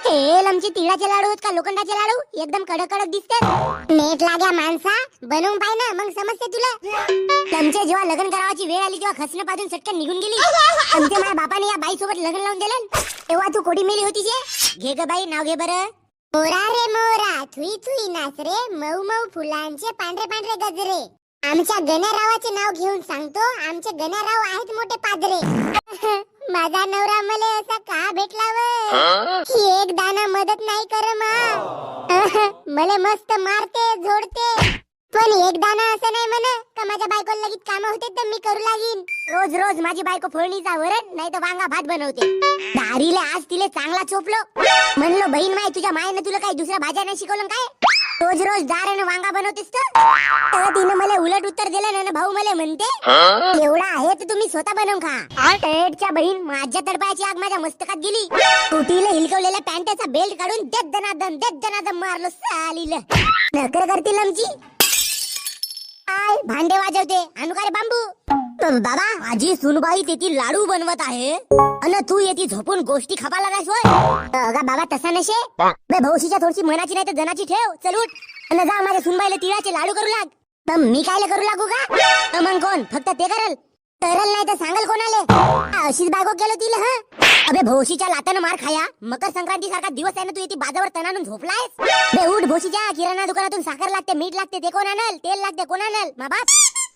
हे लमचे तिळाचे लाडू आहेत का लोखंडाचे लाडू? एकदम कडक कडक दिसतात. नेट लाग्या माणसा, बनवून पाय ना मग समजते तुला. लमचे जेव्हा लग्न करावाची वेळ आली तेव्हा खसणं पाजून सटकन निघून गेली. आमच्या माझ्या बापाने या बाई सोबत लग्न लावून दिलं. तेव्हा तू कोडी मेली होती जे. घे ग बाई, नाव घे बरं. मोरा रे मोरा, थुई थुई नाच रे, मऊ मऊ फुलांचे पांढरे पांढरे गजरे. आमच्या गण्यारावाचे नाव घेऊन सांगतो, आमचे गण्याराव आहेत मोठे पादरे. माझा नवरा मला असा का भेटला व? ही एक दाना मदत नाही कर मला मस्त मारते झोडते, पण एक दाना असं नाही म्हण का माझ्या बायकोला लगेच काम होते तर मी करू लागीन. रोज रोज माझी बायको फोडणीचा वरण नाही तर वांगा भात बनवते. दारीला आज तिले चांगला चोपलो. म्हणलो बहीण माय, तुझ्या मायने तुला काही दुसऱ्या भाज्या नाही शिकवलं काय? रोज रोज दार आणि वांगा बनवतेस तर तिनं मला उलट उत्तर दिलं ना. भाऊ मला म्हणते एवढा आहे तर तुम्ही स्वतः बनवून खा. टेटच्या बहीण, माझ्या तडपायाची आग माझ्या मस्तकात गेली. कुटीला हिलकवलेल्या पॅन्टचा बेल्ट काढून देत दनादन मारलो सालीला. नकर करतील आमची. भांडे वाजवते आणू का रे बांबू? बाबा, आजी सुनबाई तेथी लाडू बनवत आहे अन तू येती झोपून गोष्टी खपा लागायस होय. अगा बाबा, तसा नशे बे. भौशीच्या थोडीशी मनाची नाही तर जनाची ठेव. चल उठ अन जा माझ्या सुनबाईला तिळाचे लाडू करू लाग. तर मी कायले करू लागू का? मग कोण फक्त ते करल नाही तर सांगल कोणाले? अशीच बायको केलं तिला. हा अबे, भौशीच्या लातानं मार खाया. मकर संक्रांती सारखा दिवस आहे ना, तू येते बाजावर तणानून झोपलायस. बे उठ, भौशीच्या किराणा दुकानातून साखर लागते, मीठ लागते, ते कोण आणल? तेल लागते, कोण आणल? मा बाप,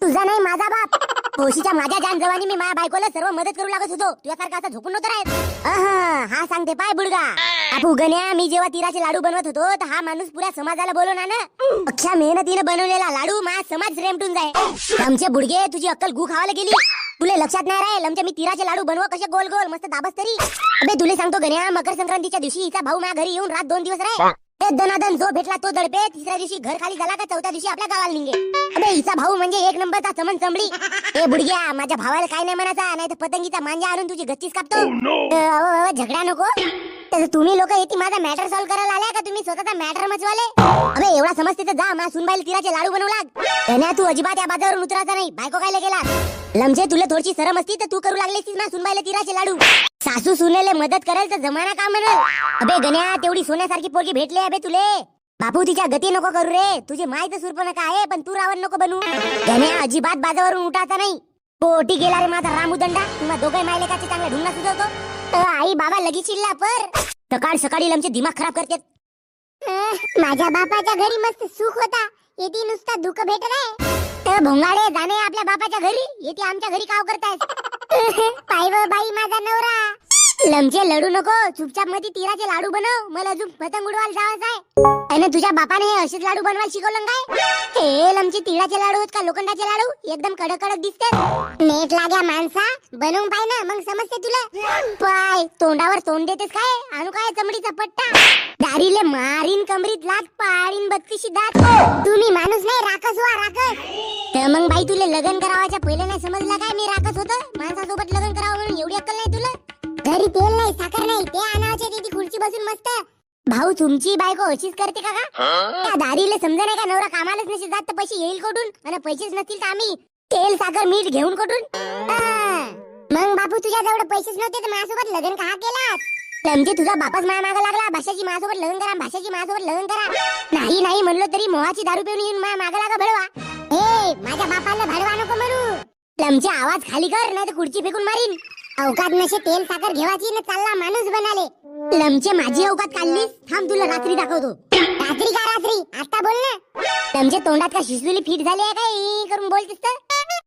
तुझा नाही माझा बाप. भौशीच्या माझ्या जान जवानी मी माझ्या बायकोला सर्व मदत करू लागत होतो. तुझ्यासारखा असा झोपून नव्हतं राहत. हा सांगते पाय बुडगा. आपू गण्या, मी जेव्हा तिराचे लाडू बनवत होतो तर हा माणूस पुऱ्या समाजाला बोलवणार ना. अख्ख्या मेहनतीने बनवलेला लाडू माझा समाज रेमटून जाय. आमचे बुडगे, तुझी अक्कल गु खावायला गेली. तुले लक्षात नाही राहील आमच्या मी तिराचे लाडू बनवा कसे गोल गोल मस्त दाबस तरी. अबे तुले सांगतो गण्या, मकर संक्रांतीच्या दिवशी हिचा भाऊ माझ्या घरी येऊन रात 2 दिवस राह. ते दनादन जो भेटला तो दडपे. तिसऱ्या दिवशी घर खाली झाला का चौथ्या दिवशी आपल्या गावाला निघे. अबे हिचा भाऊ म्हणजे एक नंबरचा चमन चमडी. ए बुडग्या, माझ्या भावाला काय नाही म्हणायचा, नाही तर पतंगीचा मांजा आणून तुझी गच्चीच कापतो. झगडा नको. तर तुम्ही लोक येते माझा मॅटर सॉल्व करायला आल्या का तुम्ही स्वतःचा मॅटर मचवाले? अबे एवढा समजते तर जा, माझ्या सुनबाईला तिराचे लाडू बनवू लाग. गण्या, तू अजिबात या बाजावरून उतरायचा नाही. बायको कायला गेला? लमचे, तुला थोडीशी शरम असती तर तू करू लागलीस ना सुनबाईला तिराचे लाडू. सासू सुनेले मदत करेल तर जमाना का म्हणल? अबे गण्या, तेवढी सोन्यासारखी पोरगी भेटली अबे तुले. बापू तिच्या गती नको करू रे. तुझी माय तर सुरपणका आहे, पण तू रावण नको बनू. गण्या, अजिबात बाजावरून उठायचा नाही. पोटी गेला रे माझा रामूदंडा. तुम्हा दोघे मायलेकाचे चांगला ढुंगा सुचवतो. आई बाबा लगेच चिडला पर. सकाळ सकाळी लमचे दिमाग खराब करतात. माझ्या बापाच्या घरी मस्त सुख होता, येते नुसता दुःख भेट रे. तर भोंगाडे जाणे आपल्या बापाच्या घरी, येते आमच्या घरी काव करतायस? पाय व बाई माझा नवरा. लमचे लडू नको, चुपचाप मध्ये तिराचे लाडू बनव. मला अजून पतंग उडवायला जावंच आहे. आणि तुझ्या बापाने हे असेच लाडू बनवायला शिकवलं काय? हे लमचे तिळाचे लाडू आहेत का लोखंडाचे लाडू? एकदम कडक कडक दिसतात. नेट लाग्या माणसा, बनवून पाय ना मग समजते तुला. पाय तोंडावर तोंड देतेस काय? आणू काय चमडीचा पट्टा? दारीले मारीन कमरीत लाट, पाडीन 32 दात. तुम्ही माणूस नाही, राखस व्हा राखस. तर मग बाई, तुला लग्न करावाच्या पहिले नाही समजलं काय मी राखस होतं? माणसासोबत लग्न करावं म्हणून एवढी अक्कल नाही तुला? घरी तेल नाही, साखर नाही, ते आणायचे तिथे खुर्ची बसून मस्त. भाऊ, तुमची बायको अशीच करते का? त्या दारीले समजा नाही का, नवरा कामालाच नसेल जात तर पैसे येईल कुठून? आणि पैसेच नसतील तर आम्ही तेल साखर मीठ घेऊन कुठून? मग बापू, तुझ्या जवळ पैसेच नव्हते तर माझ्यासोबत लग्न का केलास? लमचे, तुझा बापाच माया मागा लागला. भाषाची माझ्यासोबत लग्न करा, भाषाची माझ्यासोबत लग्न करा. नाही नाही म्हणलो तरी मोहाची दारू पिऊन येऊन माया मागा लागा भडवा. हे माझ्या बापाला भडवा नको म्हणू. लमचे, आवाज खाली कर नाही तर खुर्ची फेकून मारीन. अवकात नशे तेल साखर घेवायची ना चालला माणूस बनाले. लमचे, माझी अवकात काढलीस? थांब तुला रात्री दाखवतो. रात्री का रात्री? आता बोल ना. लमचे, तोंडात का शिसुली फिट झाली आहे काय करून बोलतेस तर?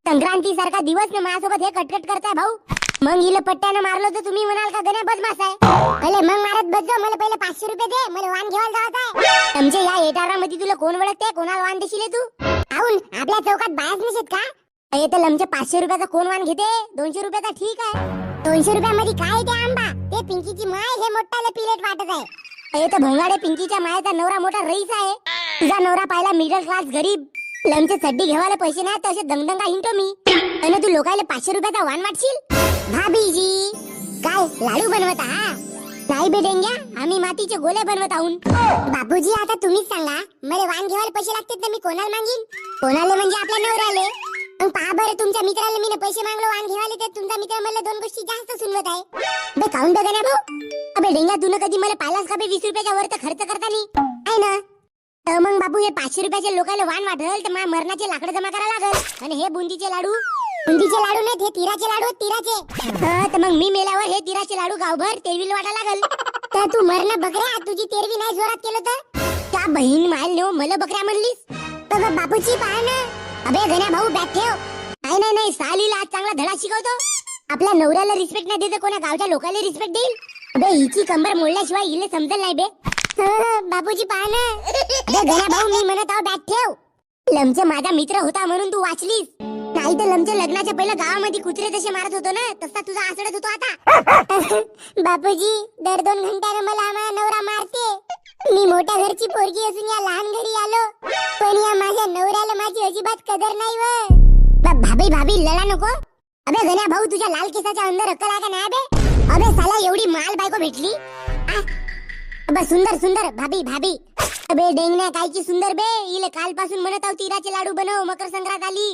संक्रांती सारखा दिवस ना माझ्यासोबत हे कटकट करताय भाऊ. मग हिला पट्ट्यानं मारलो तर तुम्ही म्हणाल का गण्या बदमाश आहे? पहिले मग मारत बसजो. मला पहिले 500 रुपये दे, मला वाण घ्यायला जायचं आहे. लमचे, या एटारामध्ये तुला कोण ओळखते? कोणाला वाण देशील तू? आऊन आपल्या चौकात बायाच नसत का? तर लमचे 500 रुपयाचा कोण वाण घेते? 200 रुपयाचा ठीक आहे. 200 रुपयामध्ये काय ते आंबा? ते पिंकीची माय हे मोठाले पिलेट वाटत आहे. तर भोंगाडे, पिंकीच्या मायाचा नवरा मोठा रईस आहे. तुझा नवरा पाहिला मिडल क्लास गरीब. लमचे चड्डी घेवायला पैसे नाही तर असे दंगदंगा हिंटो मी. आणि तू लोकायला 500 रुपयाचा वाण वाटशील? भाभीजी, काय लाडू बनवत आहा? नाही बेडेंग्या, आम्ही मातीचे गोले बनवत आहोत. बापूजी, आता तुम्हीच सांगा, मला वाण घेवायला पैसे लागतात तर मी कोणाला मागीन? कोणाला म्हणजे आपल्या नवऱ्याले. मग पहा बरं, तुमच्या मित्राला मी पैसे मागलो वाण घेवाले तर तुमचा मित्र मला दोन गोष्टी जास्त सुनवत आहे. बे काऊन बघा ना भाऊ. अबे डेंगा, तू कधी मला पाहिलास का बे 20 रुपयाच्या वर तर खर्च करता नाही आहे ना. तर मग बापू, हे 500 रुपयाचे लोकांना वाण वाटल तर मला मरणाचे लाकडं जमा करायला लागल. आणि हे बुंदीचे लाडू नाहीत, हे तिराचे लाडू आहेत, तिराचे. तर मग मी मेल्यावर हे तिराचे लाडू गावभर तेरवील वाटा लागल. तर तू मरण बकऱ्या, तुझी तेरवी नाही जोरात केलं तर त्या बहीण मायल नेऊ मला बकऱ्या म्हणलीस. तर बापूची पहा ना. अबे गण्या भाऊ, बॅग ठेव. नाही सालीला आज चांगला धडा शिकवतो. आपल्या नवऱ्याला रिस्पेक्ट नाही देत, कोणा गावच्या लोकांना रिस्पेक्ट देईल. अबे हिची कंबर मोडल्याशिवाय हिला समजल नाही बे. बापूजी पहा ना. अबे गण्या भाऊ, मी म्हणत आहो बॅग ठेव. लमचे माझा मित्र होता म्हणून तू वाचलीस, नाही तर लमच्या लग्नाच्या पहिलं गावामध्ये कुत्रे तसे मारत होतो ना, तसा तुझा आसडत होतो आता. बापूजी, दर 2 घंट्याने मला आम्हा नवरा मारते. मी मोठ्या घरची पोरगी असून या लहान घरी आलो, पण या माझ्या नवऱ्याला माझी अजिबात कदर नाही व. भाभी लढा नको. अबे गण्या भाऊ, तुझ्या लाल केसाच्या अंदर अक्कल आहे का नाही बे? अबे साला, एवढी माल बायको भेटली. अबे सुंदर भाभी. अबे डेंगण्या कायची सुंदर बे. इले कालपासून म्हणत आहो तिराचे लाडू बनव, मकर संक्रांत आली.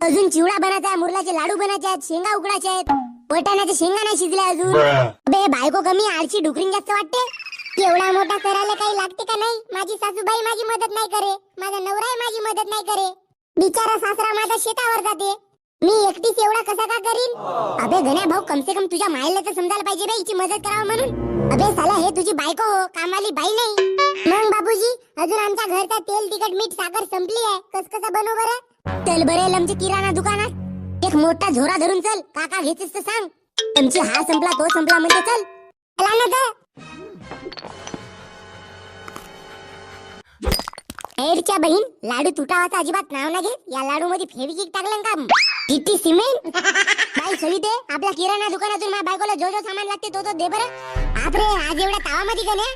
अजून चिवडा बनायचा आहे, मुरलाचे लाडू बनायचे आहेत, शेंगा उकडायचे आहेत, वटाण्याचे शेंगा नाही शिजले अजून. अबे बायको कमी, आळशी डुकरीन जास्त वाटते. एवढा मोठा करायला काही लागते का नाही? माझी सासूबाई माझी मदत नाही करे, माझा नवराही माझी मदत नाही करे. बिचारा सासरा माझा शेतावर जाते, मी एकटीच एवढा कसा का करीन? अबे गण्या भाऊ, कम से कम तुझ्या मायला तर समजायला पाहिजे बे हिची मदत करावं म्हणून. अबे साला, हे तुझी बायको हो, कामाली बाई नाही. मग बाबूजी, अजून आमच्या घरचा तेल तिखट मीठ साखर संपली आहे, कस बनव बरं? चल बरे लमचे किराणा दुकानात एक मोठा झोरा धरून चल. काका घेतेस तर सांग. लमची हा संपला तो संपला म्हणजे चल. चला ना तर. एडच्या बहीण, लाडू तुटावाचा अजिबात नाव ना घे. या लाडू मध्ये फेविकिक टाकलं का किती सिमेंट? बाई सविते, आपल्या किराणा दुकानातून माझ्या बायकोला जो सामान लागते तो दे बरं. आपरे आज एवढ्या तावामध्ये गण्या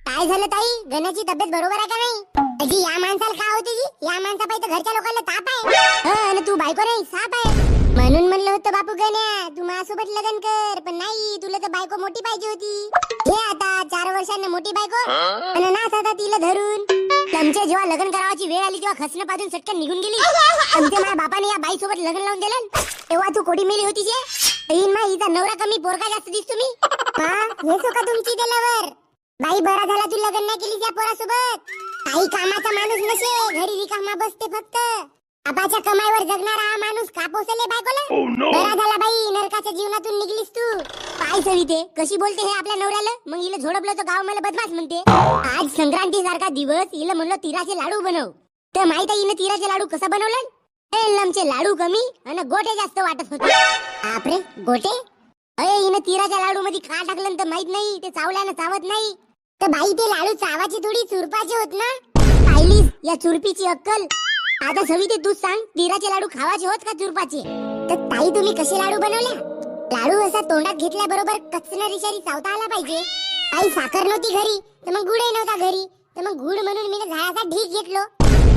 काय झालं ताई? गण्याची तब्येत बरोबर आहे का नाही? अजी या माणसाला काय होते जी? या माणसापायी घरच्या लोकांना ताप आहे. आणि तू बायको नाही, साप आहे. म्हणून म्हणलं होतं बापू गण्या, तू माझ्यासोबत लग्न कर, पण नाही, तुला तर बायको मोठी पाहिजे होती. हे आता 4 वर्षांना मोठी बायको आणि नाच आता तिला धरून. त्यांचे जेव्हा लग्न करावाची वेळ आली तेव्हा खसणं पाजून सटकन निघून गेली. आमच्या माझ्या बापाने या बाई सोबत लग्न लावून दिलं. तेव्हा तू कोडी मेली होती जे. हिचा नवरा कमी पोरगा जास्त दिसतो मी. हे का तुमची दिल्यावर बाई, बरा झाला तू लग्न नाही केली त्या पोरासोबत. काही कामाचा माणूस नसे, घरी रिकामा बसते फक्त. बापाच्या कमाईवर जगणारा हा माणूस का पोसले बायकोला? बरा झाला बाई, नरकाच्या जीवनातून निघलीस तू. काय सविते, कशी बोलते हे आपल्या नवऱ्याला? मग हिला झोडपलं तर गाव मला बदमाश म्हणते. आज संक्रांती सारखा दिवस, हिला म्हणलं तिराचे लाडू बनव, तर माहित आहे हिनं तिराचे लाडू कसा बनवलं? लमचे लाडू कमी आणि गोटे जास्त वाटत होते. आपरे गोटे? अरे हिनं तिराच्या लाडू मध्ये का टाकलं तर माहित नाही. ते चावल्यानं चावत नाही. तर बाई, ते लाडू चावाची थोडी चुरपाचे होत ना. पाहिलीस या चुरपीची अक्कल? आता सविते तू सांग, तिराचे लाडू खावाचे होत का चुरपाचे? तर ताई, तुम्ही कसे लाडू बनवल्या? लाडू असा तोंडात घेतल्याबरोबर कचनरी शरी चावता आला पाहिजे. आई साखर नव्हती घरी तर मग गुडही नव्हता घरी, तर मग गुड म्हणून मी झाडाचा ढीक घेतलो.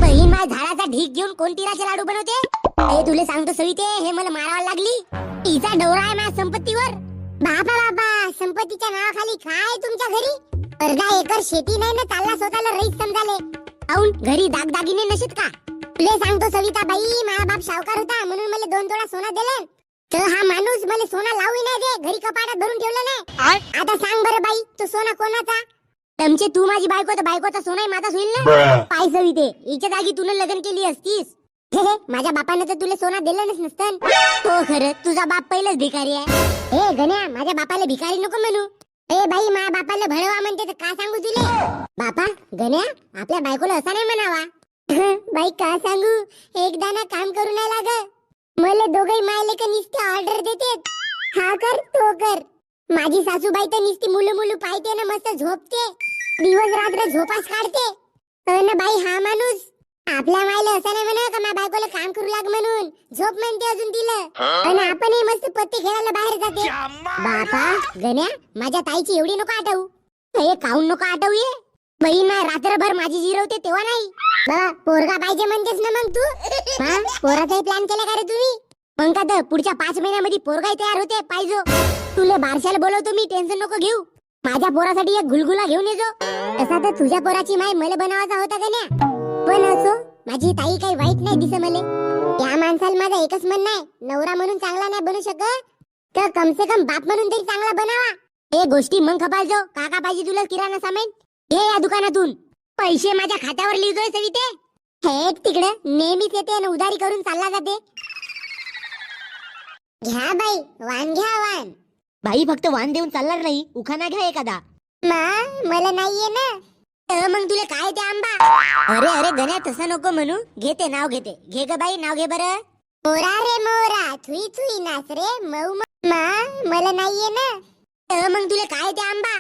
बहीण माझ्या झाडाचा ढीक घेऊन कोण तिराचे लाडू बनवते? हे तुला सांगतो सविते, हे मला मारावं लागली. तिचा डोरा आहे माझ्या संपत्तीवर. बाबा, संपत्तीच्या नावाखाली काय तुमच्या घरी? अर्धा एकर शेती नाही ना, चालला स्वतःला रईस समजाले. आऊन घरी दागदागिने नसत का? तुला सांगतो सविता बाई, माझा बाप सावकार होता म्हणून मला 2 तोळा सोना दिलं. तर हा माणूस मला सोना लावू नाही दे, घरी कपाटात भरून ठेवलं नाही. आता सांग बरं बाई, तो सोना कोणाचा? तमचे तू माझी बायको, तर बायकोचा सोनाही माझाच होईल ना. पाय सविते, हिच्या जागी तू लग्न केली असतीस. माझ्या बापाने तर तुला सोना दिलं नसतं. हो खरं, तुझा बाप पहिलेच भिकारी आहे. हे गण्या, माझ्या बापाला भिकारी नको म्हणू. ए बाई, माझ्या बापाला भळवा म्हणते तर का सांगू तुले? बापा गण्या, आपल्या बायकोला असा नाही म्हणावा. बाई का सांगू, एकदा ना काम करू नाही लाग. मला दोघही मायले का नुसती ऑर्डर देते, हा कर तो कर. माझी सासूबाई तर नुसती मुलू मुलू पाहते ना, मस्त झोपते, दिवस रात्र झोपास काढते. ना बाई, हा माणूस आपल्या मायला असं नाही म्हणा का माझ्या बायकोला काम करू लाग म्हणून, झोप म्हणते अजून तिला. आणि आपणही मस्त पत्ते खेळायला बाहेर जाते. बापा गण्या, माझ्या ताईची एवढी नको आठवू. हे काऊन नको आठवू? ये बहीण ना रात्रभर माझी जिरवते तेव्हा नाही. पोरगा पाहिजे म्हणतेस ना मग तू? पोराचाही प्लॅन केला का रे तुम्ही? मग का तर पुढच्या 5 महिन्यामध्ये पोरगाही तयार होते पाहिजे. तुला बारशाला बोलवतो मी, टेन्शन नको घेऊ. माझ्या पोरासाठी एक गुलगुला घेऊन येजो. तसा तर तुझ्या पोराची माय मला बनवायचा होता गण्या. पण असो, माझी ताई काही वाईट नाही दिसे मले. या माणसाला माझा एकच म्हणणं आहे, नवरा म्हणून चांगला नाही बनू शकत तर कम से कम बाप म्हणून तरी चांगला बनावा. हे गोष्टी मग खपालजो. काका पाहिजे तुला किराणा सामान? हे या दुकानातून पैसे माझ्या खात्यावर लिहितोय सविते. हे तिकडे नेहमीच येते आणि उधारी करून चालला जाते. घ्या बाई, वाण घ्या वाण. बाई फक्त वाण देऊन चालणार नाही, उखाणा घ्या एखादा. मला नाहीये ना. मग तुला काय ते आंबा? अरे अरे गण्या तसं नको म्हणू. घेते नाव घेते. घे ग बाई नाव घे बरं. मोरा रे मोरा थुई थुई नाच रे मऊ मला नाहीये ना. मग तुला काय ते आंबा?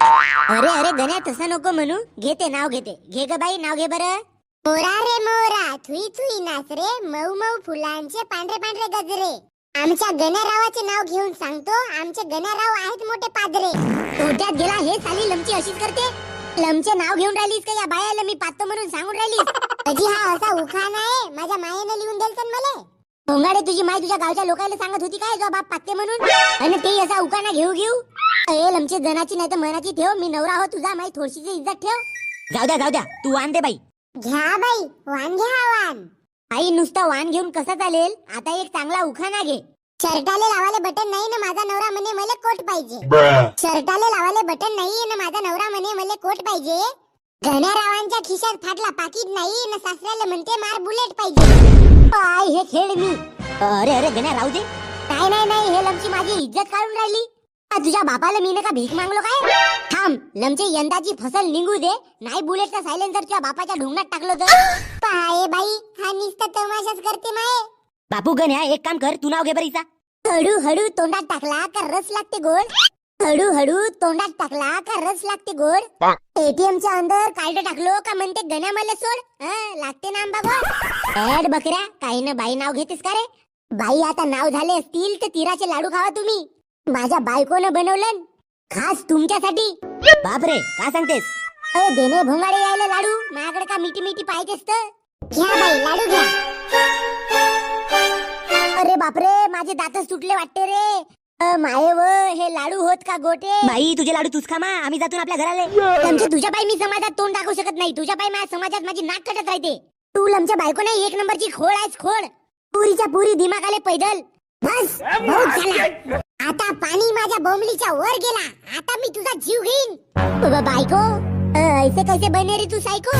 अरे अरे गण्या तसं नको म्हणू. घेते नाव घेते. घे ग बाई नाव घे बरं. मोरा रे मोरा थुई थुई नाच रे मऊ मऊ फुलांचे पांढरे पांढरे गजरे. आमच्या गण्यारावाचे नाव घेऊन सांगतो, आमचे गण्याराव आहेत मोठे पादरे. तोट्यात गेला हे साली लमची अशीच करते. लमचे नाव घेऊन राहिलीस का या बायाला मी पाहतो म्हणून सांगून राहिलीस? अजी हा असा उखाणा आहे, माझ्या मायेने लिहून दिल तर मला. भोंगाडे तुझी माय तुझ्या गावच्या लोकांना सांगत होती काय जो बाप पाते म्हणून? आणि ते असा उखाणा घेऊ ए लमचे जनाची नाही तर मनाची ठेव. मी नवरा हो तुझा, माई थोडीशी इज्जत ठेव. जाऊ द्या तू वाण दे बाई. घ्या बाई वाण घ्या वाण. आई नुसतं वाण घेऊन कसं चालेल? आता एक चांगला उखाणा घे. शर्टाले लावाले बटन नाही ना माझा नवरा म्हणे मला कोट पाहिजे. शर्टाले लावाले बटन नाही ना माझा नवरा म्हणे मला कोट पाहिजे. गण्यारावांच्या खिशात फाटला पाकिट नाही ना सासऱ्याला म्हणते मार बुलेट पाहिजे. आई हे खेळ मी. अरे अरे गण्या राहू दे. नाही हे लमची माझी इज्जत काढून राहिली. तुझ्या बापाला मी का भीक मागलो काय? थांब लमचे यंदाची फसल निघू दे, नाही बुलेटचा सायलेन्सर तुझ्या बापाच्या ढोंगणात टाकलो तर. पाय बाई हा नुसता तमाशाच करते माये. बापू गण्या एक काम कर, तू नाव घे बरीचा. हळू हळू तोंडात टाकला का रस लागते गोड. हळू हळू तोंडात टाकला का रस लागते गोड. एटीएमच्या अंदर कार्ड टाकलो का म्हणते गण्या मला सोड. लागते ना आंबा गोड. ऍड बकऱ्या काही ना बाई नाव घेतेस का रे? बाई आता नाव झाले असतील तर तिराचे लाडू खावा तुम्ही. माझ्या बायकोनं बनवलं खास तुमच्यासाठी. बापरे काय सांगतेस? देणे भोंगाडे यायला लाडू माझ्याकडे का मिठी मिठी पाहिजेस तर. घ्या बाई लाडू घ्या. अरे बापरे माझे दातच तुटले वाटते रे. माये व हे लाडू होत का गोटे? बाई तुझे लाडू तूच खा मा, आम्ही जातो ना आपल्या घराले. लमचे तुझ्या पायी मी समाजात तोंड टाकू शकत नाही. तुझ्या पायी माझ्या समाजात माझी नाक कटत राहते. तू लमच्या बायको नाही एक नंबरची खोड आहेस खोड. पुरीच्या पुरी दिमागाले पैदल. बस बहुत झाला. आता पाणी माझ्या बोंबलीच्या वर गेला. आता मी तुझा जीव घेईन. बायको ऐसे कैसे बने रे तू सायको?